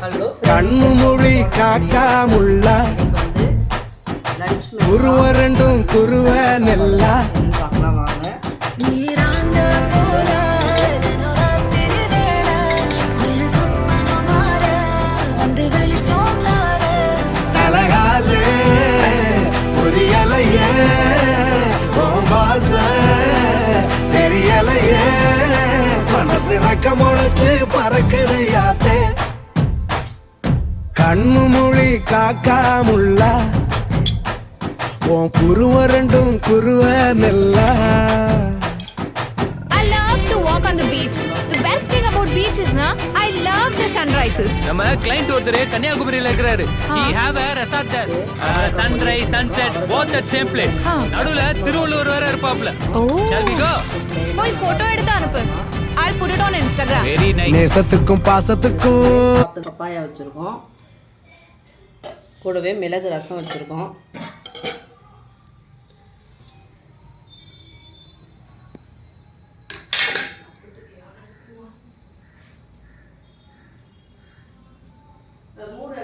கண்ணு மொழி காக்கா முள்ளா குருவ ரெண்டும் குருவ நெல்லா பார்க்கலாம் வாங்க. தலகாலே பொரியலையே பாச தெரியலையே மனசு ரக்க முளைச்சு பறக்குது யாத்தே கண்ணு மொழி காக்கா முள்ளா உன் குருவ ரெண்டும் குருவ நெல்லா. I love to walk on the beach. The best thing about beach is na I love the sunrises. நம்ம கிளையண்ட் ஒருத்தர் கன்னியாகுமரியில இருக்கிறாரு. He have a resort there. Sunrise, sunset, both at same place. நடுவுல திருவள்ளுவர் வேற இருப்பாப்ல. Shall we go? போய் photo எடுத்து அனுப்பு. I'll put it on Instagram. Very nice. நேசத்துக்கும் பாசத்துக்கும் பப்பாயா வச்சிருக்கோம், கூடவே மிளகு ரசம் வச்சிருக்கோம். மூணு